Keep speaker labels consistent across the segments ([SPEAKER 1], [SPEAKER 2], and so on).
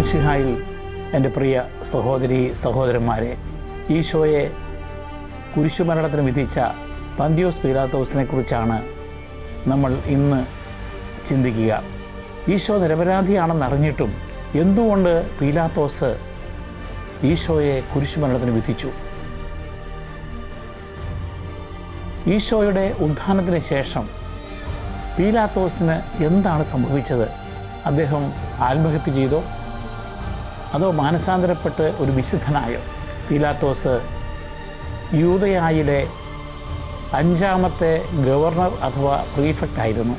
[SPEAKER 1] മിശിഹായിൽ എൻ്റെ പ്രിയ സഹോദരി സഹോദരന്മാരെ, ഈശോയെ കുരിശുമരണത്തിന് വിധിച്ച പന്തിയോസ് പീലാത്തോസിനെ കുറിച്ചാണ് നമ്മൾ ഇന്ന് ചിന്തിക്കുക. ഈശോ നിരപരാധിയാണെന്നറിഞ്ഞിട്ടും എന്തുകൊണ്ട് പീലാത്തോസ് ഈശോയെ കുരിശുമരണത്തിന് വിധിച്ചു? ഈശോയുടെ ഉത്ഥാനത്തിന് ശേഷം പീലാത്തോസിന് എന്താണ് സംഭവിച്ചത്? അദ്ദേഹം ആത്മഹത്യ ചെയ്തോ അതോ മാനസാന്തരപ്പെട്ട് ഒരു വിശുദ്ധനായോ? പീലാത്തോസ് യൂദയായിലെ 5ാമത്തെ ഗവർണർ അഥവാ പ്രീഫെക്റ്റ് ആയിരുന്നു.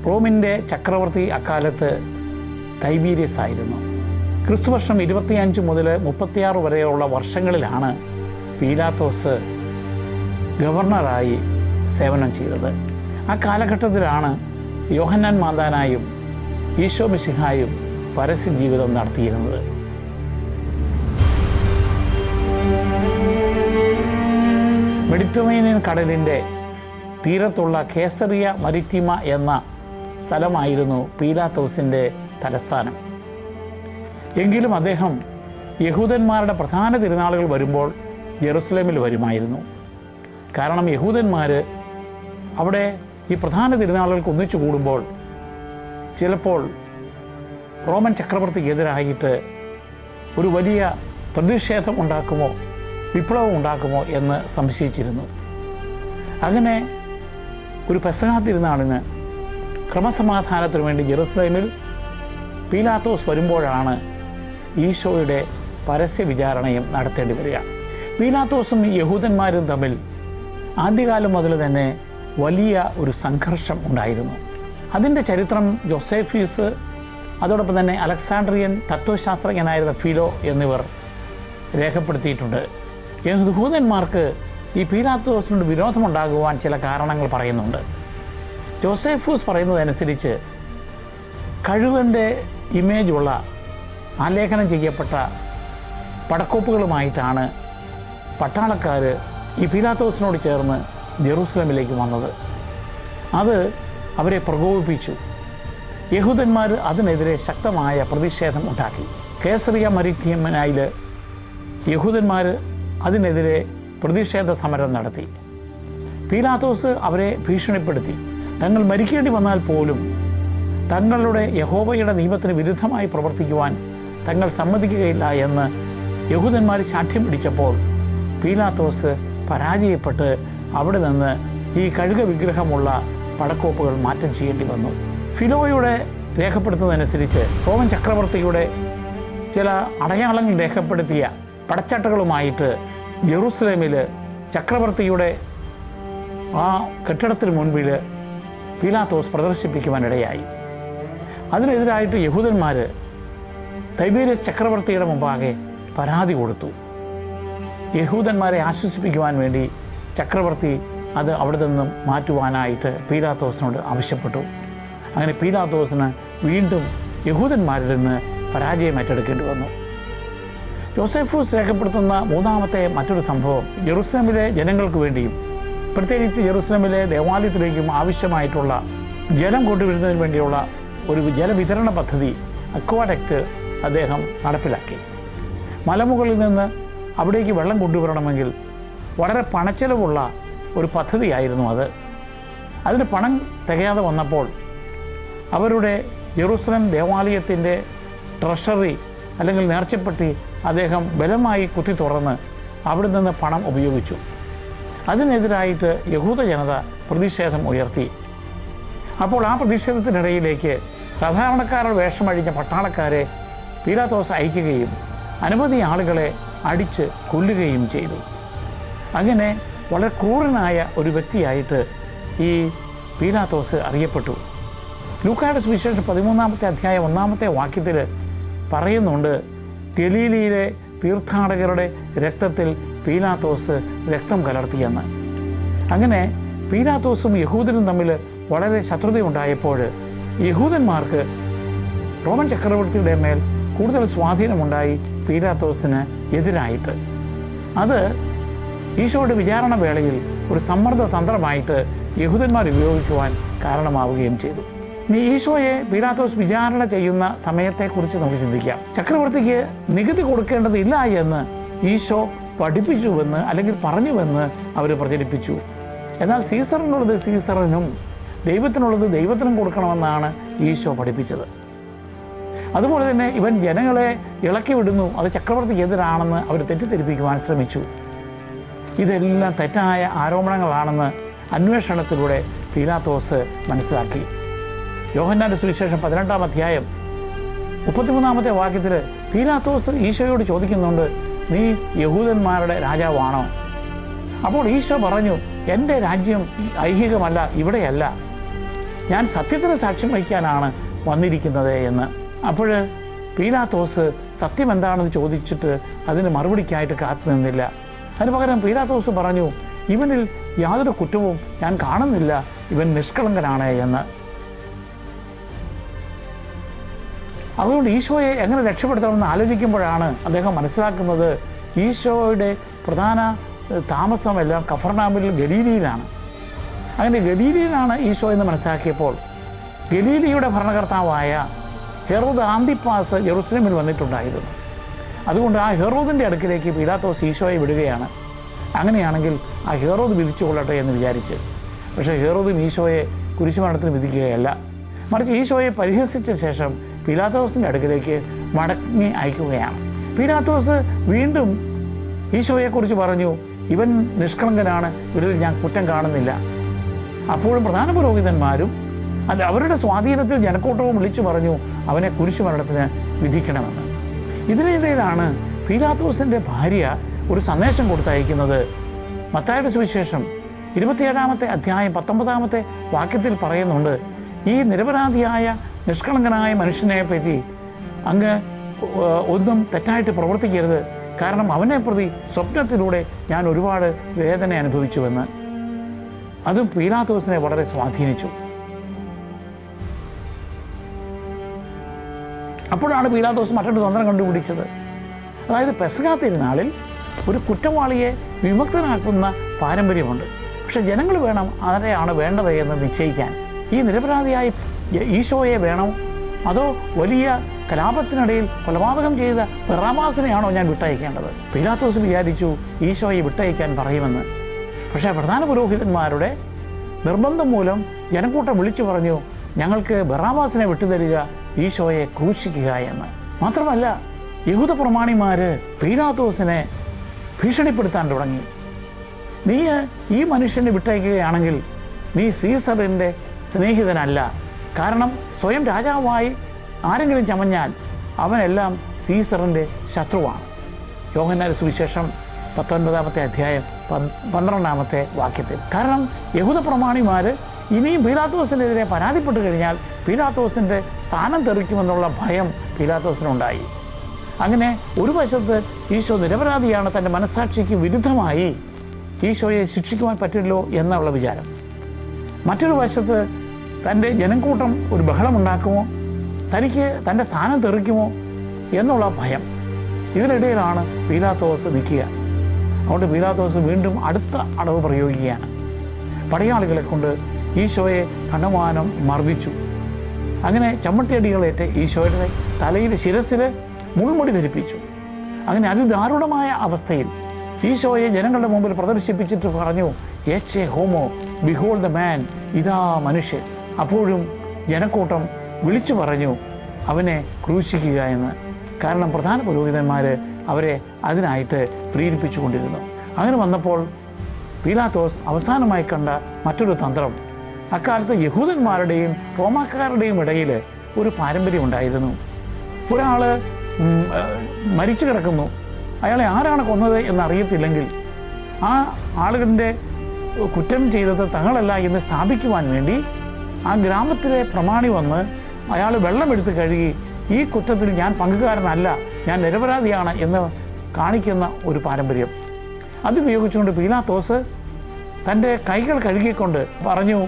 [SPEAKER 1] റോമിൻ്റെ ചക്രവർത്തി അക്കാലത്ത് തൈബീരിയസ് ആയിരുന്നു. ക്രിസ്തുവർഷം 25 മുതൽ 36 വരെയുള്ള വർഷങ്ങളിലാണ് പീലാത്തോസ് ഗവർണറായി സേവനം ചെയ്തത്. ആ കാലഘട്ടത്തിലാണ് യോഹന്നാൻ മാതാനായും ഈശോ മിശിഹായും പരസ്യ ജീവിതം നടത്തിയിരുന്നത്. മെഡിറ്ററേനിയൻ കടലിൻ്റെ തീരത്തുള്ള കേസറിയ മരിറ്റിമ എന്ന സ്ഥലമായിരുന്നു പീലാത്തോസിൻ്റെ തലസ്ഥാനം. എങ്കിലും അദ്ദേഹം യഹൂദന്മാരുടെ പ്രധാന തിരുനാളുകൾ വരുമ്പോൾ ജെറുസലേമിൽ വരുമായിരുന്നു. കാരണം യഹൂദന്മാർ അവിടെ ഈ പ്രധാന തിരുനാളുകൾക്ക് ഒന്നിച്ചു കൂടുമ്പോൾ ചിലപ്പോൾ റോമൻ ചക്രവർത്തിക്കെതിരായിട്ട് ഒരു വലിയ പ്രതിഷേധം ഉണ്ടാക്കുമോ, വിപ്ലവം ഉണ്ടാക്കുമോ എന്ന് സംശയിച്ചിരുന്നു. അങ്ങനെ ഒരു പെസഹാ തിരുനാളിന് ക്രമസമാധാനത്തിനു വേണ്ടി ജെറുസലേമിൽ പീലാത്തോസ് വരുമ്പോഴാണ് ഈശോയുടെ പരസ്യ വിചാരണയും നടത്തേണ്ടി വരിക. പീലാത്തോസും യഹൂദന്മാരും തമ്മിൽ ആദ്യകാലം മുതൽ തന്നെ വലിയ ഒരു സംഘർഷം ഉണ്ടായിരുന്നു. അതിൻ്റെ ചരിത്രം ജോസേഫ്യൂസ്, അതോടൊപ്പം തന്നെ അലക്സാണ്ട്രിയൻ തത്വശാസ്ത്രജ്ഞനായിരുന്ന ഫിലോ എന്നിവർ രേഖപ്പെടുത്തിയിട്ടുണ്ട്. യഹൂദന്മാർക്ക് ഈ പീലാത്തോസിനോട് വിരോധമുണ്ടാകുവാൻ ചില കാരണങ്ങൾ പറയുന്നുണ്ട്. ജോസേഫ്യൂസ് പറയുന്നതനുസരിച്ച് കഴുകൻ്റെ ഇമേജുള്ള ആലേഖനം ചെയ്യപ്പെട്ട പടക്കോപ്പുകളുമായിട്ടാണ് പട്ടാളക്കാർ ഈ പീലാത്തോസിനോട് ചേർന്ന് ജെറൂസലമിലേക്ക് വന്നത്. അത് അവരെ പ്രകോപിപ്പിച്ചു. യഹൂദന്മാർ അതിനെതിരെ ശക്തമായ പ്രതിഷേധം ഉണ്ടാക്കി. കേസറിയ മരിറ്റിമയിൽ യഹൂദന്മാർ അതിനെതിരെ പ്രതിഷേധ സമരം നടത്തി. പീലാത്തോസ് അവരെ ഭീഷണിപ്പെടുത്തി. തങ്ങൾ മരിക്കേണ്ടി വന്നാൽ പോലും തങ്ങളുടെ യഹോവയുടെ നിയമത്തിന് വിരുദ്ധമായി പ്രവർത്തിക്കുവാൻ തങ്ങൾ സമ്മതിക്കുകയില്ല എന്ന് യഹൂദന്മാർ ശാഠ്യം പിടിച്ചപ്പോൾ പീലാത്തോസ് പരാജയപ്പെട്ട് അവിടെ നിന്ന് ഈ കഴുക വിഗ്രഹമുള്ള പടക്കോപ്പുകൾ മാറ്റം ചെയ്യേണ്ടി വന്നു. ഫിലോയുടെ രേഖപ്പെടുത്തുന്നതനുസരിച്ച് റോമൻ ചക്രവർത്തിയുടെ ചില അടയാളങ്ങൾ രേഖപ്പെടുത്തിയ പടച്ചട്ടകളുമായിട്ട് ജെറൂസലേമിൽ ചക്രവർത്തിയുടെ ആ കെട്ടിടത്തിന് മുൻപിൽ പീലാത്തോസ് പ്രദർശിപ്പിക്കുവാനിടയായി. അതിനെതിരായിട്ട് യഹൂദന്മാർ തൈബീരിയസ് ചക്രവർത്തിയുടെ മുമ്പാകെ പരാതി കൊടുത്തു. യഹൂദന്മാരെ ആശ്വസിപ്പിക്കുവാൻ വേണ്ടി ചക്രവർത്തി അത് അവിടെ നിന്നും മാറ്റുവാനായിട്ട് പീലാത്തോസിനോട് ആവശ്യപ്പെട്ടു. അങ്ങനെ പീലാത്തോസിന് വീണ്ടും യഹൂദന്മാരിൽ നിന്ന് പരാജയം ഏറ്റെടുക്കേണ്ടി വന്നു. ജോസേഫൂസ് രേഖപ്പെടുത്തുന്ന മൂന്നാമത്തെ മറ്റൊരു സംഭവം ജെറൂസലേമിലെ ജനങ്ങൾക്ക് വേണ്ടിയും പ്രത്യേകിച്ച് ജെറൂസലേമിലെ ദേവാലയത്തിലേക്കും ആവശ്യമായിട്ടുള്ള ജലം കൊണ്ടുവരുന്നതിന് വേണ്ടിയുള്ള ഒരു ജലവിതരണ പദ്ധതി അക്വാഡക്റ്റ് അദ്ദേഹം നടപ്പിലാക്കി. മലമുകളിൽ നിന്ന് അവിടേക്ക് വെള്ളം കൊണ്ടുവരണമെങ്കിൽ വളരെ പണച്ചെലവുള്ള ഒരു പദ്ധതിയായിരുന്നു അത്. അതിന് പണം തികയാതെ വന്നപ്പോൾ അവരുടെ ജെറൂസലേം ദേവാലയത്തിൻ്റെ ട്രഷറി അല്ലെങ്കിൽ നേർച്ചപ്പെട്ടി അദ്ദേഹം ബലമായി കുത്തി തുറന്ന് അവിടെ നിന്ന് പണം ഉപയോഗിച്ചു. അതിനെതിരായിട്ട് യഹൂദ ജനത പ്രതിഷേധം ഉയർത്തി. അപ്പോൾ ആ പ്രതിഷേധത്തിനിടയിലേക്ക് സാധാരണക്കാരുടെ വേഷമഴിഞ്ഞ പട്ടാളക്കാരെ പീലാത്തോസ് അയക്കുകയും അനവധി ആളുകളെ അടിച്ച് കൊല്ലുകയും ചെയ്തു. അങ്ങനെ വളരെ ക്രൂരനായ ഒരു വ്യക്തിയായിട്ട് ഈ പീലാത്തോസ് അറിയപ്പെട്ടു. ലൂക്കായുടെ സുവിശേഷം 13-ാമത്തെ അധ്യായം 1-ാമത്തെ വാക്യത്തിൽ പറയുന്നുണ്ട്, ഗലീലയിലെ തീർത്ഥാടകരുടെ രക്തത്തിൽ പീലാത്തോസ് രക്തം കലർത്തിയെന്ന്. അങ്ങനെ പീലാത്തോസും യഹൂദനും തമ്മിൽ വളരെ ശത്രുതയുണ്ടായപ്പോൾ യഹൂദന്മാർക്ക് റോമൻ ചക്രവർത്തിയുടെ മേൽ കൂടുതൽ സ്വാധീനമുണ്ടായി പീലാത്തോസിന് എതിരായിട്ട്. അത് ഈശോയുടെ വിചാരണ വേളയിൽ ഒരു സമ്മർദ്ദ തന്ത്രമായിട്ട് യഹൂദന്മാർ ഉപയോഗിക്കുവാൻ കാരണമാവുകയും ചെയ്തു. ഇനി ഈശോയെ പീലാത്തോസ് വിചാരണ ചെയ്യുന്ന സമയത്തെക്കുറിച്ച് നമുക്ക് ചിന്തിക്കാം. ചക്രവർത്തിക്ക് നികുതി കൊടുക്കേണ്ടതില്ല എന്ന് ഈശോ പഠിപ്പിച്ചുവെന്ന് അല്ലെങ്കിൽ പറഞ്ഞുവെന്ന് അവർ പ്രചരിപ്പിച്ചു. എന്നാൽ സീസറിനുള്ളത് സീസറിനും ദൈവത്തിനുള്ളത് ദൈവത്തിനും കൊടുക്കണമെന്നാണ് ഈശോ പഠിപ്പിച്ചത്. അതുപോലെ തന്നെ ഇവൻ ജനങ്ങളെ ഇളക്കി വിടുന്നു, അത് ചക്രവർത്തിക്ക് എതിരാണെന്ന് അവർ തെറ്റിദ്ധരിപ്പിക്കുവാൻ ശ്രമിച്ചു. ഇതെല്ലാം തെറ്റായ ആരോപണങ്ങളാണെന്ന് അന്വേഷണത്തിലൂടെ പീലാത്തോസ് മനസ്സിലാക്കി. യോഹന്നാന്റെ സുവിശേഷം 18-ാം അധ്യായം 33-ാമത്തെ വാക്യത്തിൽ പീലാത്തോസ് ഈശോയോട് ചോദിക്കുന്നുണ്ട്, നീ യഹൂദന്മാരുടെ രാജാവാണോ? അപ്പോൾ ഈശോ പറഞ്ഞു, എൻ്റെ രാജ്യം ഐഹികമല്ല, ഇവിടെയല്ല, ഞാൻ സത്യത്തിന് സാക്ഷ്യം വഹിക്കാനാണ് വന്നിരിക്കുന്നത് എന്ന്. അപ്പോൾ പീലാത്തോസ് സത്യം എന്താണെന്ന് ചോദിച്ചിട്ട് അതിന് മറുപടിക്കായിട്ട് കാത്തു നിന്നില്ല. അതിന് പകരം പീലാത്തോസ് പറഞ്ഞു, ഇവനിൽ യാതൊരു കുറ്റവും ഞാൻ കാണുന്നില്ല, ഇവൻ നിഷ്കളങ്കനാണ് എന്ന്. അതുകൊണ്ട് ഈശോയെ എങ്ങനെ രക്ഷപ്പെടുത്തണമെന്ന് ആലോചിക്കുമ്പോഴാണ് അദ്ദേഹം മനസ്സിലാക്കുന്നത് ഈശോയുടെ പ്രധാന താമസമെല്ലാം കഫർനാമിൽ ഗലീലിയിലാണ്. അങ്ങനെ ഗലീലിയിലാണ് ഈശോ എന്ന് മനസ്സിലാക്കിയപ്പോൾ ഗലീലിയുടെ ഭരണകർത്താവായ ഹെറോദ് ആന്തിപ്പാസ് ജെറുസലേമിൽ വന്നിട്ടുണ്ടായിരുന്നു. അതുകൊണ്ട് ആ ഹെറോദിൻ്റെ അടുക്കിലേക്ക് പീലാത്തോസ് ഈശോയെ വിടുകയാണ്. അങ്ങനെയാണെങ്കിൽ ആ ഹെറോദ് വിധിച്ചു കൊള്ളട്ടെ എന്ന് വിചാരിച്ച്. പക്ഷേ ഹെറോദും ഈശോയെ കുരിശുമരണത്തിന് വിധിക്കുകയല്ല, മറിച്ച് ഈശോയെ പരിഹസിച്ച ശേഷം പീലാത്തോസിൻ്റെ അടുക്കിലേക്ക് മടങ്ങി അയക്കുകയാണ്. പീലാത്തോസ് വീണ്ടും ഈശോയെക്കുറിച്ച് പറഞ്ഞു, ഇവൻ നിഷ്കളങ്കനാണ്, ഇവരിൽ ഞാൻ കുറ്റം കാണുന്നില്ല. അപ്പോഴും പ്രധാന പുരോഹിതന്മാരും അവരുടെ സ്വാധീനത്തിൽ ജനക്കൂട്ടവും വിളിച്ചു പറഞ്ഞു, അവനെ കുരിശുമരണത്തിന് വിധിക്കണമെന്ന്. ഇതിനിടയിലാണ് പീലാത്തോസിൻ്റെ ഭാര്യ ഒരു സന്ദേശം കൊടുത്തയക്കുന്നത്. മത്തായിയുടെ സുവിശേഷം 27-ാമത്തെ അധ്യായം 19-ാമത്തെ വാക്യത്തിൽ പറയുന്നുണ്ട്, ഈ നിരപരാധിയായ നിഷ്കളങ്കനായ മനുഷ്യനെ പറ്റി അങ്ങ് ഒന്നും തെറ്റായിട്ട് പ്രവർത്തിക്കരുത്, കാരണം അവനെ പ്രതി സ്വപ്നത്തിലൂടെ ഞാൻ ഒരുപാട് വേദന അനുഭവിച്ചുവെന്ന്. അതും പീലാത്തോസിനെ വളരെ സ്വാധീനിച്ചു. അപ്പോഴാണ് പീലാത്തോസ് മറ്റൊരു തന്ത്രം കണ്ടുപിടിച്ചത്. അതായത് പെസഹാ തിരുനാളിൽ ഒരു കുറ്റവാളിയെ വിമുക്തനാക്കുന്ന പാരമ്പര്യമുണ്ട്. പക്ഷെ ജനങ്ങൾ വേണം ആരെയാണ് വേണ്ടത് എന്ന് നിശ്ചയിക്കാൻ. ഈ നിരപരാധിയായി ഈശോയെ വേണോ, അതോ വലിയ കലാപത്തിനിടയിൽ കൊലപാതകം ചെയ്ത ബറാബാസിനെയാണോ ഞാൻ വിട്ടയക്കേണ്ടത്? പീലാത്തോസ് വിചാരിച്ചു ഈശോയെ വിട്ടയക്കാൻ പറയുമെന്ന്. പക്ഷേ പ്രധാന പുരോഹിതന്മാരുടെ നിർബന്ധം മൂലം ജനക്കൂട്ടം വിളിച്ചു പറഞ്ഞു, ഞങ്ങൾക്ക് ബറാബാസിനെ വിട്ടുതരിക, ഈശോയെ ക്രൂശിക്കുക എന്ന്. മാത്രമല്ല യഹൂദ പ്രമാണിമാർ പീലാത്തോസിനെ ഭീഷണിപ്പെടുത്താൻ തുടങ്ങി. നീ ഈ മനുഷ്യനെ വിട്ടയക്കുകയാണെങ്കിൽ നീ സീസറിൻ്റെ സ്നേഹിതനല്ല, കാരണം സ്വയം രാജാവായി ആരെങ്കിലും ചമഞ്ഞാൽ അവനെല്ലാം സീസറിൻ്റെ ശത്രുവാണ്. യോഹന്നാന്റെ സുവിശേഷം 19-ാമത്തെ അധ്യായം 12-ാമത്തെ വാക്യത്തിൽ. കാരണം യഹൂദ പ്രമാണിമാർ ഇനിയും പീലാത്തോസിനെതിരെ പരാതിപ്പെട്ടു കഴിഞ്ഞാൽ പീലാത്തോസിൻ്റെ സ്ഥാനം തെറിക്കുമെന്നുള്ള ഭയം പീലാത്തോസിനുണ്ടായി. അങ്ങനെ ഒരു വശത്ത് ഈശോ നിരപരാധിയാണ്, തൻ്റെ മനസ്സാക്ഷിക്ക് വിരുദ്ധമായി ഈശോയെ ശിക്ഷിക്കുവാൻ പറ്റില്ലോ എന്നുള്ള വിചാരം. മറ്റൊരു വശത്ത് തൻ്റെ ജനക്കൂട്ടം ഒരു ബഹളമുണ്ടാക്കുമോ, തനിക്ക് തൻ്റെ സ്ഥാനം തെറിക്കുമോ എന്നുള്ള ഭയം. ഇതിനിടയിലാണ് പീലാത്തോസ് നിൽക്കുക. അതുകൊണ്ട് പീലാത്തോസ് വീണ്ടും അടുത്ത അടവ് പ്രയോഗിക്കുകയാണ്. പടയാളികളെ കൊണ്ട് ഈശോയെ കണ്ടമാനം മർദ്ദിച്ചു. അങ്ങനെ ചമ്മട്ടിയടികളേറ്റ് ഈശോയുടെ തലയിൽ ശിരസിൽ മുൾമുടി ധരിപ്പിച്ചു. അങ്ങനെ അതിദാരുണമായ അവസ്ഥയിൽ ഈശോയെ ജനങ്ങളുടെ മുമ്പിൽ പ്രദർശിപ്പിച്ചിട്ട് പറഞ്ഞു, ഏച്ചെ ഹോമോ, ബിഹോൾഡ് ദ മാൻ, ഇതാ മനുഷ്യൻ. അപ്പോഴും ജനക്കൂട്ടം വിളിച്ചു പറഞ്ഞു അവനെ ക്രൂശിക്കുക എന്ന്. കാരണം പ്രധാന പുരോഹിതന്മാർ അവരെ അതിനായിട്ട് പ്രേരിപ്പിച്ചു കൊണ്ടിരുന്നു. അങ്ങനെ വന്നപ്പോൾ പീലാത്തോസ് അവസാനമായി കണ്ട മറ്റൊരു തന്ത്രം, അക്കാലത്ത് യഹൂദന്മാരുടെയും റോമാക്കാരുടെയും ഇടയിൽ ഒരു പാരമ്പര്യമുണ്ടായിരുന്നു. ഒരാൾ മരിച്ചു കിടക്കുന്നു, അയാളെ ആരാണ് കൊന്നത് എന്നറിയത്തില്ലെങ്കിൽ ആ ആളുകളുടെ കുറ്റം ചെയ്തത് തങ്ങളല്ല എന്ന് സ്ഥാപിക്കുവാൻ വേണ്ടി ആ ഗ്രാമത്തിലെ പ്രമാണി വന്ന് അയാൾ വെള്ളമെടുത്ത് കഴുകി ഈ കുറ്റത്തിൽ ഞാൻ പങ്കുകാരനല്ല, ഞാൻ നിരപരാധിയാണ് എന്ന് കാണിക്കുന്ന ഒരു പാരമ്പര്യം. അതുപയോഗിച്ചുകൊണ്ട് പീലാത്തോസ് തൻ്റെ കൈകൾ കഴുകിക്കൊണ്ട് പറഞ്ഞു,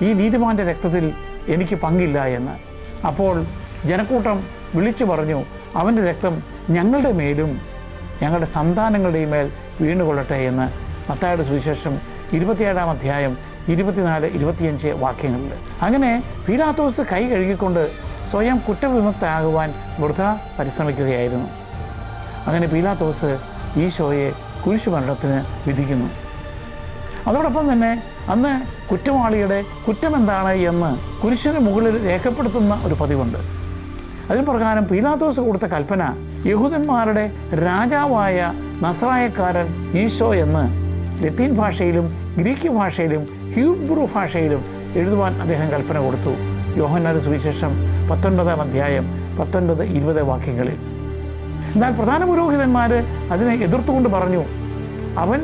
[SPEAKER 1] ഈ നീതിമാൻ്റെ രക്തത്തിൽ എനിക്ക് പങ്കില്ല എന്ന്. അപ്പോൾ ജനക്കൂട്ടം വിളിച്ചു പറഞ്ഞു, അവൻ്റെ രക്തം ഞങ്ങളുടെ മേലും ഞങ്ങളുടെ സന്താനങ്ങളുടെയും മേൽ വീണുകൊള്ളട്ടെ എന്ന്. മത്തായിയുടെ സുവിശേഷം 27-ാം അധ്യായം 24-25 വാക്യങ്ങളിൽ. അങ്ങനെ പീലാത്തോസ് കൈ കഴുകിക്കൊണ്ട് സ്വയം കുറ്റവിമുക്തയാകുവാൻ വൃഥ പരിശ്രമിക്കുകയായിരുന്നു. അങ്ങനെ പീലാത്തോസ് ഈശോയെ കുരിശുമരണത്തിന് വിധിക്കുന്നു. അതോടൊപ്പം തന്നെ അന്ന് കുറ്റവാളിയുടെ കുറ്റമെന്താണ് എന്ന് കുരിശിന് മുകളിൽ രേഖപ്പെടുത്തുന്ന ഒരു പതിവുണ്ട്. അതിന് പ്രകാരം പീലാത്തോസ് കൊടുത്ത കൽപ്പന യഹൂദന്മാരുടെ രാജാവായ നസ്രായക്കാരൻ ഈശോ എന്ന് ലത്തീൻ ഭാഷയിലും ഗ്രീക്ക് ഭാഷയിലും ഹീബ്രു ഭാഷയിലും എഴുതുവാൻ അദ്ദേഹം കൽപ്പന കൊടുത്തു. യോഹന്നാന്റെ സുവിശേഷം 19-ാം അധ്യായം 19-20 വാക്യങ്ങളിൽ. എന്നാൽ പ്രധാന പുരോഹിതന്മാർ അതിനെ എതിർത്തുകൊണ്ട് പറഞ്ഞു, അവൻ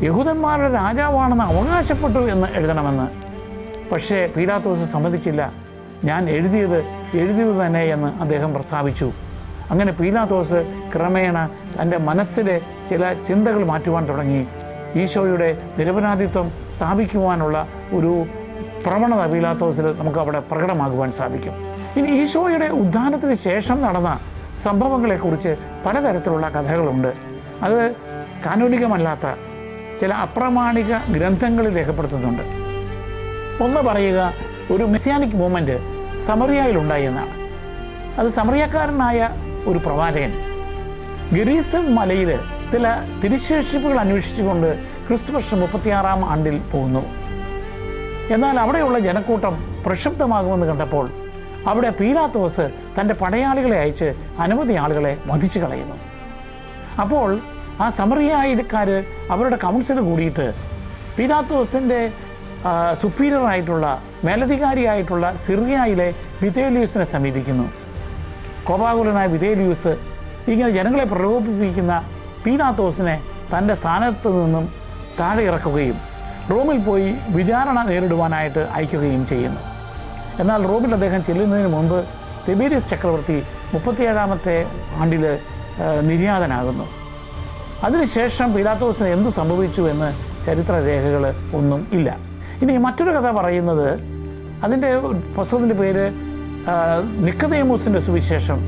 [SPEAKER 1] യഹൂദന്മാരുടെ രാജാവാണെന്ന് അവകാശപ്പെട്ടു എന്ന് എഴുതണമെന്ന്. പക്ഷേ പീലാത്തോസ് സമ്മതിച്ചില്ല. ഞാൻ എഴുതിയത് തന്നെ എന്ന് അദ്ദേഹം പ്രസ്താവിച്ചു. അങ്ങനെ പീലാത്തോസ് ക്രമേണ തൻ്റെ മനസ്സിലെ ചില ചിന്തകൾ മാറ്റുവാൻ തുടങ്ങി. ഈശോയുടെ നിരപരാധിത്വം സ്ഥാപിക്കുവാനുള്ള ഒരു പ്രവണത പീലാത്തോസിൽ നമുക്ക് അവിടെ പ്രകടമാകുവാൻ സാധിക്കും. ഇനി ഈശോയുടെ ഉദ്ധാനത്തിന് ശേഷം നടന്ന സംഭവങ്ങളെക്കുറിച്ച് പലതരത്തിലുള്ള കഥകളുണ്ട്. അത് കാനോനികമല്ലാത്ത ചില അപ്രമാണിക ഗ്രന്ഥങ്ങളിൽ രേഖപ്പെടുത്തുന്നുണ്ട്. ഒന്ന് പറയുക, ഒരു മെസ്സിയാനിക് മൂവ്മെൻറ്റ് സമറിയയിലുണ്ടായി എന്നാണ്. അത് സമറിയക്കാരനായ ഒരു പ്രവാചകൻ ഗെരീസം മലയിൽ ചില തിരുശേഷിപ്പുകൾ അന്വേഷിച്ചുകൊണ്ട് ക്രിസ്തുവർഷം 36-ാം ആണ്ടിൽ പോകുന്നു. എന്നാൽ അവിടെയുള്ള ജനക്കൂട്ടം പ്രക്ഷുബ്ധമാകുമെന്ന് കണ്ടപ്പോൾ അവിടെ പീലാത്തോസ് തൻ്റെ പടയാളികളെ അയച്ച് അനവധി ആളുകളെ വധിച്ചു കളയുന്നു. അപ്പോൾ ആ സമറിയക്കാർ അവരുടെ കൗൺസിൽ കൂടിയിട്ട് പീലാത്തോസിൻ്റെ സുപ്പീരിയറായിട്ടുള്ള മേലധികാരിയായിട്ടുള്ള സിറിയയിലെ വിതേലിയൂസിനെ സമീപിക്കുന്നു. കോപാകുലനായ വിതേലിയൂസ് ഇങ്ങനെ ജനങ്ങളെ പ്രലോഭിപ്പിക്കുന്ന പീലാത്തോസിനെ തൻ്റെ സ്ഥാനത്ത് നിന്നും താഴെ ഇറക്കുകയും റോമിൽ പോയി വിചാരണ നേരിടുവാനായിട്ട് അയക്കുകയും ചെയ്യുന്നു. എന്നാൽ റോമിൽ അദ്ദേഹം ചെല്ലുന്നതിന് മുമ്പ് തിബേരിയസ് ചക്രവർത്തി 37-ാമത്തെ ആണ്ടിൽ നിര്യാതനാകുന്നു. അതിനുശേഷം പീലാത്തോസിന് എന്ത് സംഭവിച്ചു എന്ന് ചരിത്രരേഖകൾ ഒന്നും ഇല്ല. ഇനി മറ്റൊരു കഥ പറയുന്നത്, അതിൻ്റെ പുസ്തകത്തിൻ്റെ പേര് നിക്കോദേമോസിൻ്റെ സുവിശേഷം.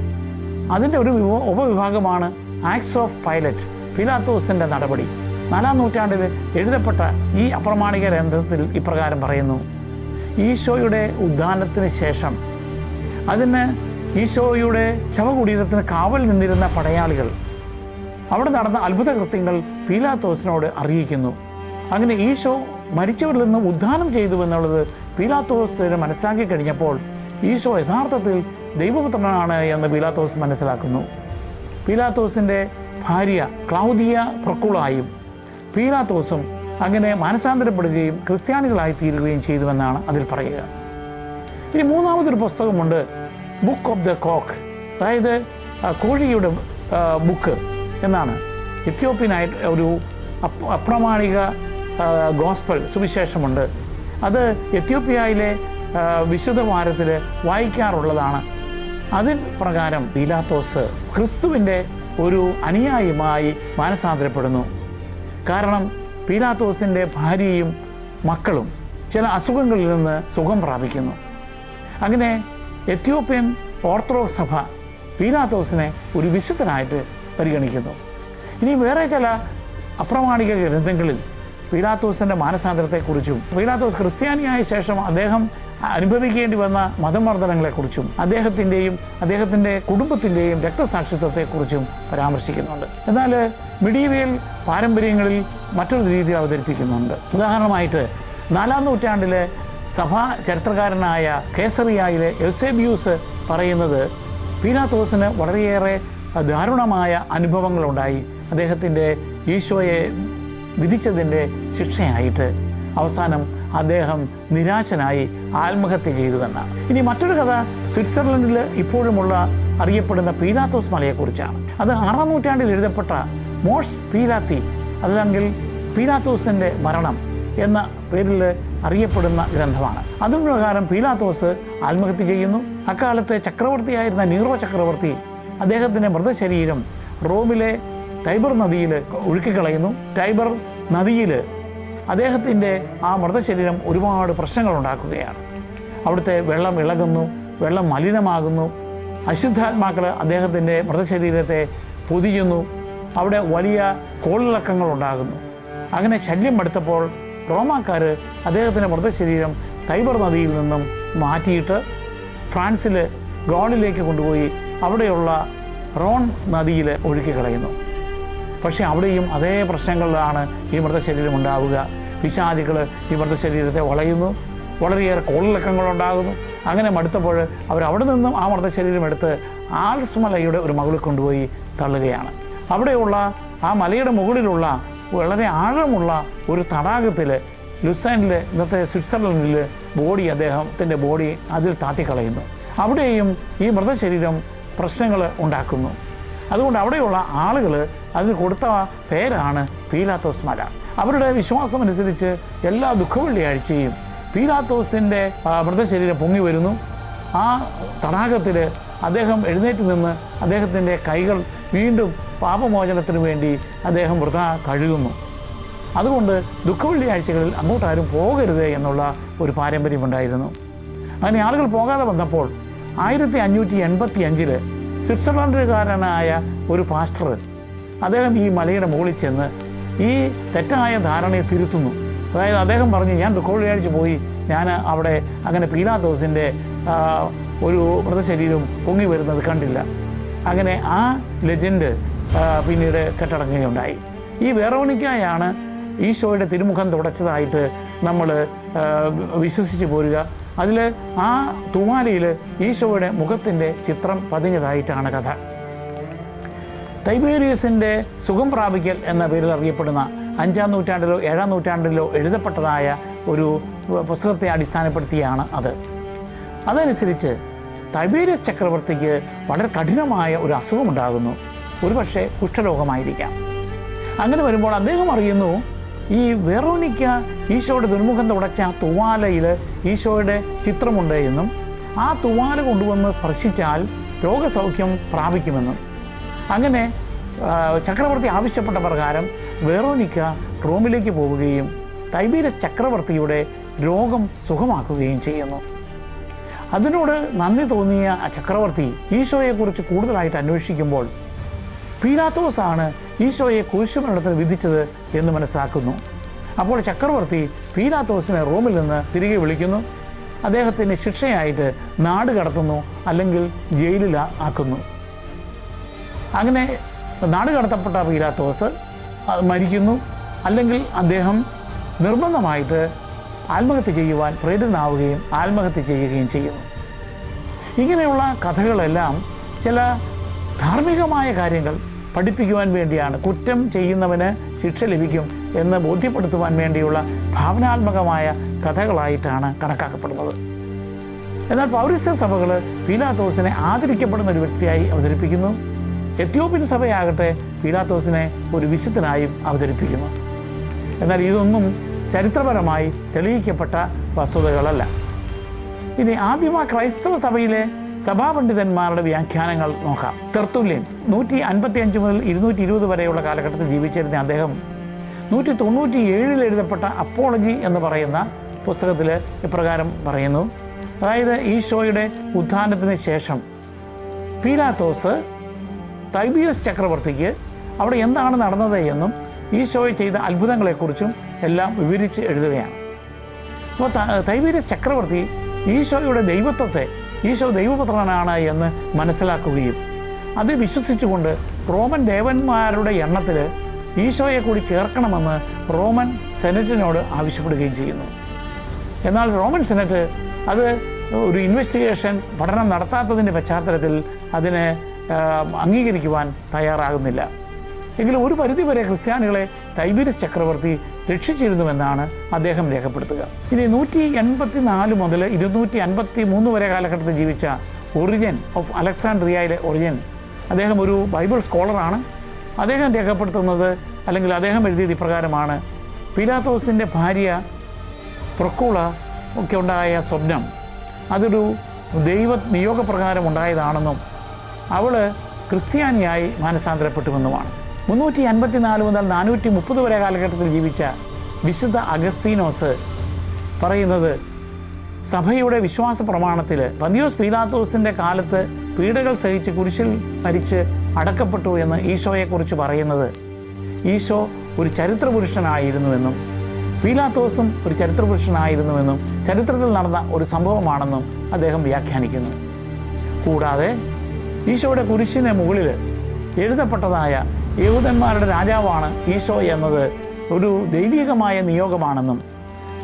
[SPEAKER 1] അതിൻ്റെ ഒരു ഉപവിഭാഗമാണ് ആക്ട്സ് ഓഫ് പൈലറ്റ്, പീലാത്തോസിൻ്റെ നടപടി. 4-ാം നൂറ്റാണ്ടിൽ എഴുതപ്പെട്ട ഈ അപ്രമാണിക ഗ്രന്ഥത്തിൽ ഇപ്രകാരം പറയുന്നു: ഈശോയുടെ ഉദ്ധാനത്തിന് ശേഷം അതിന് ഈശോയുടെ ശവകുടീരത്തിന് കാവൽ നിന്നിരുന്ന പടയാളികൾ അവിടെ നടന്ന അത്ഭുത കൃത്യങ്ങൾ പീലാത്തോസിനോട് അറിയിക്കുന്നു. അങ്ങനെ ഈശോ മരിച്ചവരിൽ നിന്ന് ഉദ്ധാനം ചെയ്തു എന്നുള്ളത് പീലാത്തോസിന് മനസ്സിലാക്കി കഴിഞ്ഞപ്പോൾ ഈശോ യഥാർത്ഥത്തിൽ ദൈവപുത്രനാണ് എന്ന് പീലാത്തോസ് മനസ്സിലാക്കുന്നു. പീലാത്തോസിൻ്റെ ഭാര്യ ക്ലൗദിയ പ്രക്കുളായും പീലാത്തോസും അങ്ങനെ മാനസാന്തരപ്പെടുകയും ക്രിസ്ത്യാനികളായി തീരുകയും ചെയ്തുവെന്നാണ് അതിൽ പറയുക. ഇനി മൂന്നാമതൊരു പുസ്തകമുണ്ട്, ബുക്ക് ഓഫ് ദ കോക്ക്, അതായത് കോഴിയുടെ ബുക്ക് എന്നാണ്. എത്യോപ്യനായിട്ട് ഒരു അപ്രമാണിക ഗോസ്പൽ സുവിശേഷമുണ്ട്. അത് എത്യോപ്യയിലെ വിശുദ്ധ വാരത്തിൽ വായിക്കാറുള്ളതാണ്. അതിൻ പ്രകാരം പീലാത്തോസ് ക്രിസ്തുവിൻ്റെ ഒരു അനുയായിയുമായി മാനസാന്തരപ്പെടുന്നു. കാരണം പീലാത്തോസിൻ്റെ ഭാര്യയും മക്കളും ചില അസുഖങ്ങളിൽ നിന്ന് സുഖം പ്രാപിക്കുന്നു. അങ്ങനെ എത്യോപ്യൻ ഓർത്തഡോക്സ് സഭ പീലാത്തോസിനെ ഒരു വിശുദ്ധനായിട്ട് പരിഗണിക്കുന്നു. ഇനി വേറെ ചില അപ്രമാണിക ഗ്രന്ഥങ്ങളിൽ പീലാത്തോസിൻ്റെ മാനസാന്തരത്തെക്കുറിച്ചും പീലാത്തോസ് ക്രിസ്ത്യാനിയായ ശേഷം അദ്ദേഹം അനുഭവിക്കേണ്ടി വന്ന മതമർദ്ദനങ്ങളെക്കുറിച്ചും അദ്ദേഹത്തിൻ്റെ കുടുംബത്തിൻ്റെയും രക്തസാക്ഷിത്വത്തെക്കുറിച്ചും പരാമർശിക്കുന്നുണ്ട്. എന്നാൽ മിഡീവിയൽ പാരമ്പര്യങ്ങളിൽ മറ്റൊരു രീതി അവതരിപ്പിക്കുന്നുണ്ട്. ഉദാഹരണമായിട്ട് 4-ാം നൂറ്റാണ്ടിലെ സഭാ ചരിത്രകാരനായ കേസറിയയിലെ യൂസേബിയൂസ് പറയുന്നത് പീലാത്തോസിന് വളരെയേറെ ദാരുണമായ അനുഭവങ്ങളുണ്ടായി. അദ്ദേഹത്തിൻ്റെ ഈശോയെ വിധിച്ചതിൻ്റെ ശിക്ഷയായിട്ട് അവസാനം അദ്ദേഹം നിരാശനായി ആത്മഹത്യ ചെയ്തുവെന്നാണ്. ഇനി മറ്റൊരു കഥ സ്വിറ്റ്സർലൻഡിൽ ഇപ്പോഴുമുള്ള അറിയപ്പെടുന്ന പീലാത്തോസ് മലയെക്കുറിച്ചാണ്. അത് 6-ാം നൂറ്റാണ്ടിൽ എഴുതപ്പെട്ട മോഴ്സ് പീലാത്തി അല്ലെങ്കിൽ പീലാത്തോസിൻ്റെ മരണം എന്ന പേരിൽ അറിയപ്പെടുന്ന ഗ്രന്ഥമാണ്. അതിന് പ്രകാരം പീലാത്തോസ് ആത്മഹത്യ ചെയ്യുന്നു. അക്കാലത്തെ ചക്രവർത്തിയായിരുന്ന നീറോ ചക്രവർത്തി അദ്ദേഹത്തിൻ്റെ മൃതശരീരം റോമിലെ ടൈബർ നദിയിൽ ഒഴുക്കിക്കളയുന്നു. ടൈബർ നദിയിൽ അദ്ദേഹത്തിൻ്റെ ആ മൃതശരീരം ഒരുപാട് പ്രശ്നങ്ങളുണ്ടാക്കുകയാണ്. അവിടുത്തെ വെള്ളം ഇളകുന്നു, വെള്ളം മലിനമാകുന്നു, അശുദ്ധാത്മാക്കൾ അദ്ദേഹത്തിൻ്റെ മൃതശരീരത്തെ പൊതിയുന്നു, അവിടെ വലിയ കോളിളക്കങ്ങൾ ഉണ്ടാകുന്നു. അങ്ങനെ ശല്യം എടുത്തപ്പോൾ റോമാക്കാർ അദ്ദേഹത്തിൻ്റെ മൃതശരീരം തൈബർ നദിയിൽ നിന്നും മാറ്റിയിട്ട് ഫ്രാൻസിൽ ഗോളിലേക്ക് കൊണ്ടുപോയി അവിടെയുള്ള റോൺ നദിയിൽ ഒഴുക്കിക്കളയുന്നു. പക്ഷേ അവിടെയും അതേ പ്രശ്നങ്ങളിലാണ് ഈ മൃതശരീരം ഉണ്ടാവുക. പിശാചുകൾ ഈ മൃതശരീരത്തെ വളയുന്നു, വളരെയേറെ കോളിളക്കങ്ങളുണ്ടാകുന്നു. അങ്ങനെ മടുത്തപ്പോൾ അവിടെ നിന്നും ആ മൃതശരീരം എടുത്ത് ആൽപ്സ് മലയുടെ ഒരു മുകളിൽ കൊണ്ടുപോയി തള്ളുകയാണ്. അവിടെയുള്ള ആ മലയുടെ മുകളിലുള്ള വളരെ ആഴമുള്ള ഒരു തടാകത്തിൽ ലുസൈനിൽ, ഇന്നത്തെ സ്വിറ്റ്സർലൻഡിൽ അദ്ദേഹത്തിൻ്റെ ബോഡി അതിൽ താത്തിക്കളയുന്നു. അവിടെയും ഈ മൃതശരീരം പ്രശ്നങ്ങൾ ഉണ്ടാക്കുന്നു. അതുകൊണ്ട് അവിടെയുള്ള ആളുകൾ അതിന് കൊടുത്ത പേരാണ് പീലാത്തോസ് മല. അവരുടെ വിശ്വാസമനുസരിച്ച് എല്ലാ ദുഃഖവെള്ളിയാഴ്ചയും പീലാത്തോസിൻ്റെ മൃതശരീരം പൊങ്ങി വരുന്നു. ആ തടാകത്തിൽ അദ്ദേഹം എഴുന്നേറ്റ് നിന്ന് അദ്ദേഹത്തിൻ്റെ കൈകൾ വീണ്ടും പാപമോചനത്തിന് വേണ്ടി അദ്ദേഹം വൃഥ കഴുകുന്നു. അതുകൊണ്ട് ദുഃഖവെള്ളിയാഴ്ചകളിൽ അങ്ങോട്ടാരും പോകരുത് എന്നുള്ള ഒരു പാരമ്പര്യമുണ്ടായിരുന്നു. അങ്ങനെ ആളുകൾ പോകാതെ വന്നപ്പോൾ 1585 സ്വിറ്റ്സർലൻഡുകാരനായ ഒരു പാസ്റ്റർ അദ്ദേഹം ഈ മലയുടെ മുകളിൽ ചെന്ന് ഈ തെറ്റായ ധാരണയെ തിരുത്തുന്നു. അതായത് അദ്ദേഹം പറഞ്ഞു, ഞാൻ ദുഃഖവെള്ളിയാഴ്ച പോയി ഞാൻ അവിടെ അങ്ങനെ പീലാത്തോസിൻ്റെ ഒരു മൃതശരീരം പൊങ്ങി വരുന്നത് കണ്ടില്ല. അങ്ങനെ ആ ലെജൻഡ് പിന്നീട് കെട്ടടങ്ങുകയുണ്ടായി. ഈ വെറോണിക്കയാണ് ഈശോയുടെ തിരുമുഖം തുടച്ചതായിട്ട് നമ്മൾ വിശ്വസിച്ച് പോരുക. അതിൽ ആ തൂവാലയിൽ ഈശോയുടെ മുഖത്തിൻ്റെ ചിത്രം പതിഞ്ഞതായിട്ടാണ് കഥ. തൈബേരിയസിൻ്റെ സുഖം പ്രാപിക്കൽ എന്ന പേരിൽ അറിയപ്പെടുന്ന 5-ാം നൂറ്റാണ്ടിലോ 7-ാം നൂറ്റാണ്ടിലോ എഴുതപ്പെട്ടതായ ഒരു പുസ്തകത്തെ അടിസ്ഥാനപ്പെടുത്തിയാണ് അത്. അതനുസരിച്ച് തൈബേരിയസ് ചക്രവർത്തിക്ക് വളരെ കഠിനമായ ഒരു അസുഖമുണ്ടാകുന്നു. ഒരുപക്ഷെ കുഷ്ഠരോഗമായിരിക്കാം. അങ്ങനെ വരുമ്പോൾ അദ്ദേഹം അറിയുന്നു ഈ വെറോണിക്ക ഈശോയുടെ ദുർമുഖം തുടച്ച ആ തുവാലയിൽ ഈശോയുടെ ചിത്രമുണ്ട് എന്നും ആ തുവാല കൊണ്ടുവന്ന് സ്പർശിച്ചാൽ രോഗസൗഖ്യം പ്രാപിക്കുമെന്നും. അങ്ങനെ ചക്രവർത്തി ആവശ്യപ്പെട്ട പ്രകാരം വെറോണിക്ക റോമിലേക്ക് പോവുകയും തൈബീരസ് ചക്രവർത്തിയുടെ രോഗം സുഖമാക്കുകയും ചെയ്യുന്നു. അതിനോട് നന്ദി തോന്നിയ ചക്രവർത്തി ഈശോയെക്കുറിച്ച് കൂടുതലായിട്ട് അന്വേഷിക്കുമ്പോൾ പീലാത്തോസാണ് ഈശോയെ കുരിശുമരണത്തിന് വിധിച്ചത് എന്ന് മനസ്സിലാക്കുന്നു. അപ്പോൾ ചക്രവർത്തി പീലാത്തോസിനെ റോമിൽ നിന്ന് തിരികെ വിളിക്കുന്നു. അദ്ദേഹത്തിന് ശിക്ഷയായിട്ട് നാട് കടത്തുന്നു, അല്ലെങ്കിൽ ജയിലിൽ ആക്കുന്നു. അങ്ങനെ നാട് കടത്തപ്പെട്ട പീലാത്തോസ് മരിക്കുന്നു, അല്ലെങ്കിൽ അദ്ദേഹം നിർബന്ധമായിട്ട് ആത്മഹത്യ ചെയ്യുവാൻ പ്രേരിതനാവുകയും ആത്മഹത്യ ചെയ്യുകയും ചെയ്യുന്നു. ഇങ്ങനെയുള്ള കഥകളെല്ലാം ചില ധാർമ്മികമായ കാര്യങ്ങൾ പഠിപ്പിക്കുവാൻ വേണ്ടിയാണ്. കുറ്റം ചെയ്യുന്നവന് ശിക്ഷ ലഭിക്കും എന്ന് ബോധ്യപ്പെടുത്തുവാൻ വേണ്ടിയുള്ള ഭാവനാത്മകമായ കഥകളായിട്ടാണ് കണക്കാക്കപ്പെടുന്നത്. എന്നാൽ പൗരസ്ത്യ സഭകൾ പീലാത്തോസിനെ ആദരിക്കപ്പെടുന്ന ഒരു വ്യക്തിയായി അവതരിപ്പിക്കുന്നു. എത്യോപ്യൻ സഭയാകട്ടെ പീലാത്തോസിനെ ഒരു വിശുദ്ധനായും അവതരിപ്പിക്കുന്നു. എന്നാൽ ഇതൊന്നും ചരിത്രപരമായി തെളിയിക്കപ്പെട്ട വസ്തുതകളല്ല. ഇനി ആദിമ ക്രൈസ്തവ സഭയിലെ സഭാപണ്ഡിതന്മാരുടെ വ്യാഖ്യാനങ്ങൾ നോക്കാം. തെർത്തുല്യൻ 155 മുതൽ 220 വരെയുള്ള കാലഘട്ടത്തിൽ ജീവിച്ചിരുന്ന അദ്ദേഹം 197 എഴുതപ്പെട്ട അപ്പോളജി എന്ന് പറയുന്ന പുസ്തകത്തിൽ ഇപ്രകാരം പറയുന്നു. അതായത് ഈശോയുടെ ഉത്ഥാനത്തിന് ശേഷം പീലാത്തോസ് തൈബീരസ് ചക്രവർത്തിക്ക് അവിടെ എന്താണ് നടന്നത് എന്നും ഈശോയെ ചെയ്ത അത്ഭുതങ്ങളെക്കുറിച്ചും എല്ലാം വിവരിച്ച് എഴുതുകയാണ്. അപ്പോൾ തൈബീരസ് ചക്രവർത്തി ഈശോയുടെ ദൈവത്വത്തെ, ഈശോ ദൈവപുത്രനാണ് എന്ന് മനസ്സിലാക്കുകയും അത് വിശ്വസിച്ചുകൊണ്ട് റോമൻ ദേവന്മാരുടെ എണ്ണത്തിൽ ഈശോയെ കൂടി ചേർക്കണമെന്ന് റോമൻ സെനറ്റിനോട് ആവശ്യപ്പെടുകയും ചെയ്യുന്നു. എന്നാൽ റോമൻ സെനറ്റ് അത് ഒരു ഇൻവെസ്റ്റിഗേഷൻ പഠനം നടത്താത്തതിൻ്റെ പശ്ചാത്തലത്തിൽ അതിനെ അംഗീകരിക്കുവാൻ തയ്യാറാകുന്നില്ല. എങ്കിലും ഒരു പരിധിവരെ ക്രിസ്ത്യാനികളെ തൈബീരസ് ചക്രവർത്തി രക്ഷിച്ചിരുന്നുവെന്നാണ് അദ്ദേഹം രേഖപ്പെടുത്തുക. ഇനി 184 മുതൽ 253 വരെ കാലഘട്ടത്തിൽ ജീവിച്ച ഒറിജൻ ഓഫ് അലക്സാണ്ട്രിയയിലെ ഒറിജൻ, അദ്ദേഹം ഒരു ബൈബിൾ സ്കോളറാണ്. അദ്ദേഹം രേഖപ്പെടുത്തുന്നത്, അല്ലെങ്കിൽ അദ്ദേഹം എഴുതിയത് ഇപ്രകാരമാണ്: പീലാത്തോസിൻ്റെ ഭാര്യ പ്രൊക്കൂള ഒക്കെ ഉണ്ടായ സ്വപ്നം അതൊരു ദൈവ നിയോഗപ്രകാരം ഉണ്ടായതാണെന്നും അവൾ ക്രിസ്ത്യാനിയായി മാനസാന്തരപ്പെട്ടുവെന്നുമാണ്. 354 മുതൽ 430 വരെ കാലഘട്ടത്തിൽ ജീവിച്ച വിശുദ്ധ അഗസ്തീനോസ് പറയുന്നത്, സഭയുടെ വിശ്വാസ പ്രമാണത്തിൽ പന്തിയോസ് പീലാത്തോസിൻ്റെ കാലത്ത് പീഡകൾ സഹിച്ച് കുരിശിൽ മരിച്ച് അടക്കപ്പെട്ടു എന്ന് ഈശോയെക്കുറിച്ച് പറയുന്നത് ഈശോ ഒരു ചരിത്ര പുരുഷനായിരുന്നുവെന്നും പീലാത്തോസും ഒരു ചരിത്രപുരുഷനായിരുന്നുവെന്നും ചരിത്രത്തിൽ നടന്ന ഒരു സംഭവമാണെന്നും അദ്ദേഹം വ്യാഖ്യാനിക്കുന്നു. കൂടാതെ ഈശോയുടെ കുരിശിന് മുകളിൽ എഴുതപ്പെട്ടതായ യഹൂദന്മാരുടെ രാജാവാണ് ഈശോ എന്നത് ഒരു ദൈവികമായ നിയോഗമാണെന്നും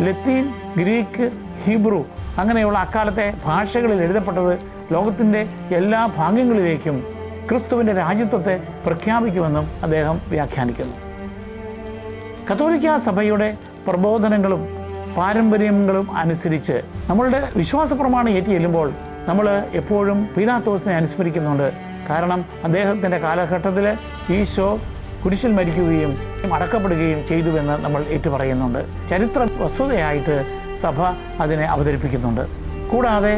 [SPEAKER 1] ലത്തീൻ, ഗ്രീക്ക്, ഹീബ്രു അങ്ങനെയുള്ള അക്കാലത്തെ ഭാഷകളിൽ എഴുതപ്പെട്ടത് ലോകത്തിൻ്റെ എല്ലാ ഭാഗങ്ങളിലേക്കും ക്രിസ്തുവിൻ്റെ രാജ്യത്വത്തെ പ്രഖ്യാപിക്കുമെന്നും അദ്ദേഹം വ്യാഖ്യാനിക്കുന്നു. കത്തോലിക്കാ സഭയുടെ പ്രബോധനങ്ങളും പാരമ്പര്യങ്ങളും അനുസരിച്ച് നമ്മളുടെ വിശ്വാസ പ്രമാണം ഏറ്റി ചെല്ലുമ്പോൾ നമ്മൾ എപ്പോഴും പീലാത്തോസിനെ അനുസ്മരിക്കുന്നുണ്ട്. കാരണം അദ്ദേഹത്തിൻ്റെ കാലഘട്ടത്തിൽ ഈശോ കുരിശിൽ മരിക്കുകയും അടക്കപ്പെടുകയും ചെയ്തുവെന്ന് നമ്മൾ ഏറ്റുപറയുന്നുണ്ട്. ചരിത്ര വസ്തുതയായിട്ട് സഭ അതിനെ അവതരിപ്പിക്കുന്നുണ്ട്. കൂടാതെ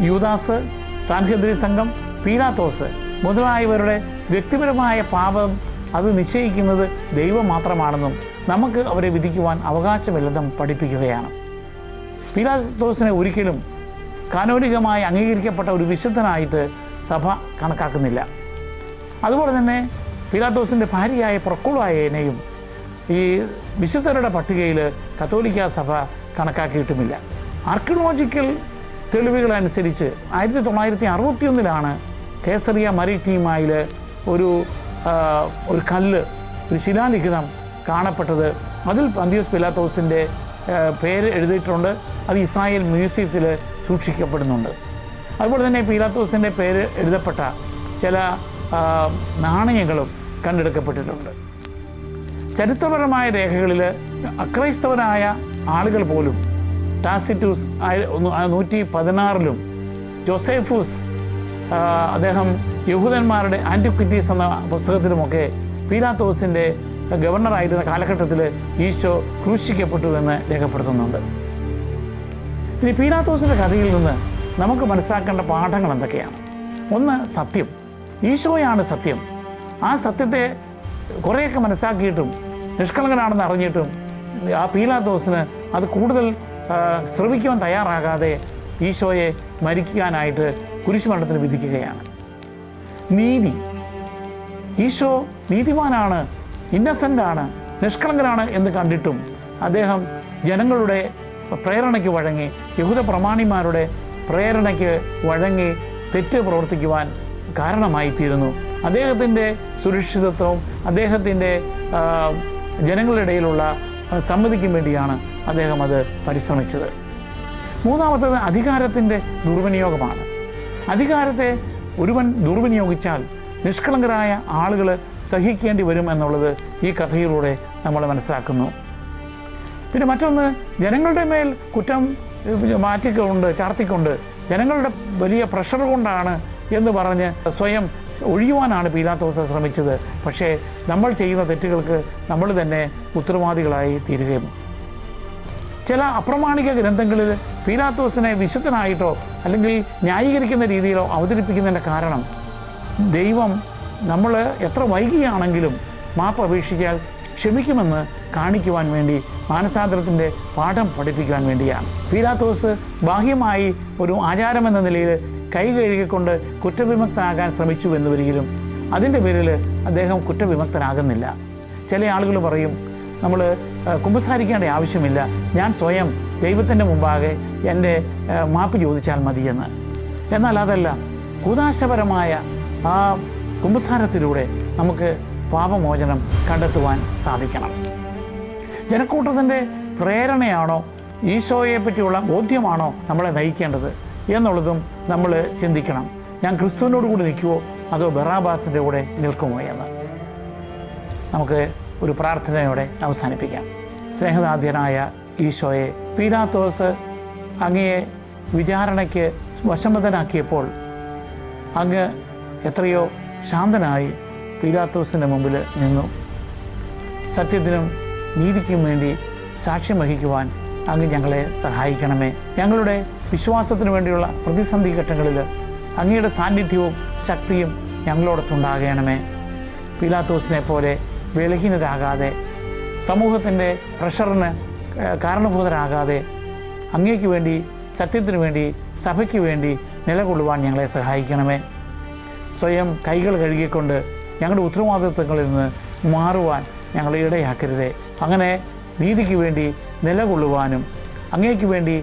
[SPEAKER 1] യൂദാസ്, സാൻഹെദ്രിൻ സംഘം, പീലാത്തോസ് മുതലായവരുടെ വ്യക്തിപരമായ പാപം അത് നിശ്ചയിക്കുന്നത് ദൈവം മാത്രമാണെന്നും നമുക്ക് അവരെ വിധിക്കുവാൻ അവകാശമില്ലെന്നും പഠിപ്പിക്കുകയാണ്. പീലാത്തോസിനെ ഒരിക്കലും കാനോനികമായി അംഗീകരിക്കപ്പെട്ട ഒരു വിശുദ്ധനായിട്ട് സഭ കണക്കാക്കുന്നില്ല. അതുപോലെ തന്നെ പീലാത്തോസിൻ്റെ ഭാര്യയായ പ്രൊക്കുളായേനെയും ഈ വിശുദ്ധരുടെ പട്ടികയിൽ കത്തോലിക്ക സഭ കണക്കാക്കിയിട്ടുമില്ല. ആർക്കിയോളജിക്കൽ തെളിവുകളനുസരിച്ച് 1961 കേസറിയ മരിടീമയിൽ ഒരു കല്ല്, ഒരു ശിലാലിഖിതം കാണപ്പെട്ടത്. അതിൽ പന്തിയോസ് പീലാത്തോസിൻ്റെ പേര് എഴുതിയിട്ടുണ്ട്. അത് ഇസ്രായേൽ മ്യൂസിയത്തിൽ സൂക്ഷിക്കപ്പെടുന്നുണ്ട്. അതുപോലെ തന്നെ പീലാത്തോസിൻ്റെ പേര് എഴുതപ്പെട്ട ചില നാണയങ്ങളും കണ്ടെടുക്കപ്പെട്ടിട്ടുണ്ട്. ചരിത്രപരമായ രേഖകളിൽ അക്രൈസ്തവരായ ആളുകൾ പോലും ടാസിറ്റൂസ് 116 ജോസേഫൂസ് അദ്ദേഹം യഹൂദന്മാരുടെ ആൻറ്റിക്വിറ്റീസ് എന്ന പുസ്തകത്തിലുമൊക്കെ പീലാത്തോസിൻ്റെ ഗവർണറായിരുന്ന കാലഘട്ടത്തിൽ ഈശോ ക്രൂശിക്കപ്പെട്ടുവെന്ന് രേഖപ്പെടുത്തുന്നുണ്ട്. ഇനി പീലാത്തോസിൻ്റെ കഥയിൽ നിന്ന് നമുക്ക് മനസ്സിലാക്കേണ്ട പാഠങ്ങൾ എന്തൊക്കെയാണ്? ഒന്ന്, സത്യം. ഈശോയാണ് സത്യം. ആ സത്യത്തെ കുറേയൊക്കെ മനസ്സിലാക്കിയിട്ടും നിഷ്കളങ്കനാണെന്ന് അറിഞ്ഞിട്ടും ആ പീലാത്തോസിന് അത് കൂടുതൽ ശ്രമിക്കുവാൻ തയ്യാറാകാതെ ഈശോയെ മരിക്കാനായിട്ട് കുരിശുമരണത്തിന് വിധിക്കുകയാണ്. നീതി. ഈശോ നീതിമാനാണ്, ഇന്നസെൻ്റാണ്, നിഷ്കളങ്കനാണ് എന്ന് കണ്ടിട്ടും അദ്ദേഹം ജനങ്ങളുടെ പ്രേരണയ്ക്ക് വഴങ്ങി, യഹൂദ പ്രമാണിമാരുടെ പ്രേരണയ്ക്ക് വഴങ്ങി തെറ്റ് പ്രവർത്തിക്കുവാൻ കാരണമായിത്തീരുന്നു. അദ്ദേഹത്തിൻ്റെ സുരക്ഷിതത്വവും അദ്ദേഹത്തിൻ്റെ ജനങ്ങളുടെ ഇടയിലുള്ള സമ്മതിക്കും വേണ്ടിയാണ് അദ്ദേഹം അത് പരിശ്രമിച്ചത്. മൂന്നാമത്തേത് അധികാരത്തിൻ്റെ ദുർവിനിയോഗമാണ്. അധികാരത്തെ ഒരുവൻ ദുർവിനിയോഗിച്ചാൽ നിഷ്കളങ്കരായ ആളുകൾ സഹിക്കേണ്ടി വരും എന്നുള്ളത് ഈ കഥയിലൂടെ നമ്മൾ മനസ്സിലാക്കുന്നു. പിന്നെ മറ്റൊന്ന്, ജനങ്ങളുടെ മേൽ കുറ്റം ചാർത്തിക്കൊണ്ട് ജനങ്ങളുടെ വലിയ പ്രഷർ കൊണ്ടാണ് എന്ന് പറഞ്ഞ് സ്വയം ഒഴിയുവാനാണ് പീലാത്തോസ് ശ്രമിച്ചത്. പക്ഷേ നമ്മൾ ചെയ്യുന്ന തെറ്റുകൾക്ക് നമ്മൾ തന്നെ ഉത്തരവാദികളായി തീരുകയും. ചില അപ്രമാണിക ഗ്രന്ഥങ്ങളിൽ പീലാത്തോസിനെ വിശുദ്ധനായിട്ടോ അല്ലെങ്കിൽ ന്യായീകരിക്കുന്ന രീതിയിലോ അവതരിപ്പിക്കുന്നതിൻ്റെ കാരണം ദൈവം നമ്മൾ എത്ര വൈകിയാണെങ്കിലും മാപ്പ് അപേക്ഷിച്ചാൽ ക്ഷമിക്കുമെന്ന് കാണിക്കുവാൻ വേണ്ടി, മാനസാന്തരത്തിൻ്റെ പാഠം പഠിപ്പിക്കുവാൻ വേണ്ടിയാണ്. പീലാത്തോസ് ബാഹ്യമായി ഒരു ആചാരമെന്ന നിലയിൽ കൈ കഴുകിക്കൊണ്ട് കുറ്റവിമുക്തനാകാൻ ശ്രമിച്ചു എന്ന് വരികിലും അതിൻ്റെ പേരിൽ അദ്ദേഹം കുറ്റവിമുക്തനാകുന്നില്ല. ചില ആളുകൾ പറയും, നമ്മൾ കുമ്പസാരിക്കേണ്ട ആവശ്യമില്ല, ഞാൻ സ്വയം ദൈവത്തിൻ്റെ മുമ്പാകെ എൻ്റെ മാപ്പ് ചോദിച്ചാൽ മതിയെന്ന്. എന്നാൽ അതല്ല, കൂദാശപരമായ ആ കുമ്പസാരത്തിലൂടെ നമുക്ക് പാപമോചനം കണ്ടെത്തുവാൻ സാധിക്കണം. ജനക്കൂട്ടത്തിൻ്റെ പ്രേരണയാണോ ഈശോയെ പറ്റിയുള്ള ബോധ്യമാണോ നമ്മളെ നയിക്കേണ്ടത് എന്നുള്ളതും നമ്മൾ ചിന്തിക്കണം. ഞാൻ ക്രിസ്തുവിനോട് കൂടി നിൽക്കുമോ അതോ ബറാബാസിൻ്റെ കൂടെ നിൽക്കുമോ എന്ന്. നമുക്ക് ഒരു പ്രാർത്ഥനയോടെ അവസാനിപ്പിക്കാം. സ്നേഹനാഥ്യനായ ഈശോയെ, പീലാത്തോസ് അങ്ങയെ വിചാരണയ്ക്ക് വശംവദനാക്കിയപ്പോൾ അങ്ങ് എത്രയോ ശാന്തനായി പീലാത്തോസിൻ്റെ മുമ്പിൽ നിന്നു. സത്യത്തിനും നീതിക്കും വേണ്ടി സാക്ഷ്യം വഹിക്കുവാൻ അങ്ങ് ഞങ്ങളെ സഹായിക്കണമേ. ഞങ്ങളുടെ വിശ്വാസത്തിനു വേണ്ടിയുള്ള പ്രതിസന്ധി ഘട്ടങ്ങളിൽ അങ്ങയുടെ സാന്നിധ്യവും ശക്തിയും ഞങ്ങളോടൊത്തുണ്ടാകണമേ. പീലാത്തോസിനെ പോലെ ബലഹീനരാകാതെ, സമൂഹത്തിൻ്റെ പ്രഷറിന് കാരണഭൂതരാകാതെ അങ്ങേക്ക് വേണ്ടി, സത്യത്തിനു വേണ്ടി, സഭയ്ക്ക് വേണ്ടി നിലകൊള്ളുവാൻ ഞങ്ങളെ സഹായിക്കണമേ. സ്വയം കൈകൾ കഴുകിക്കൊണ്ട് ഞങ്ങളുടെ ഉത്തരവാദിത്വങ്ങളിൽ നിന്ന് മാറുവാൻ ഞങ്ങളെ ഇടയാക്കരുതേ. അങ്ങനെ നീതിക്ക് വേണ്ടി, നിലകൊള്ളുവാനും അങ്ങേക്ക് വേണ്ടി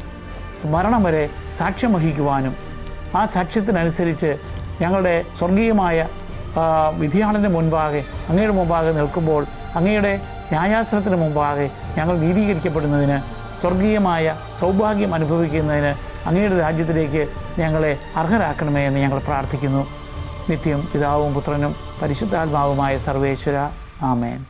[SPEAKER 1] മരണം വരെ സാക്ഷ്യം വഹിക്കുവാനും ആ സാക്ഷ്യത്തിനനുസരിച്ച് ഞങ്ങളുടെ സ്വർഗീയമായ വിധിയാളൻ്റെ മുൻപാകെ അങ്ങയുടെ മുമ്പാകെ നിൽക്കുമ്പോൾ അങ്ങയുടെ ന്യായാസനത്തിന് മുമ്പാകെ ഞങ്ങൾ നീതീകരിക്കപ്പെടുന്നതിന് സ്വർഗീയമായ സൗഭാഗ്യം അനുഭവിക്കുന്നതിന് അങ്ങയുടെ രാജ്യത്തിലേക്ക് ഞങ്ങളെ അർഹരാക്കണമേ എന്ന് ഞങ്ങൾ പ്രാർത്ഥിക്കുന്നു. നിത്യം പിതാവും പുത്രനും പരിശുദ്ധാത്മാവുമായ സർവേശ്വര. ആമേൻ.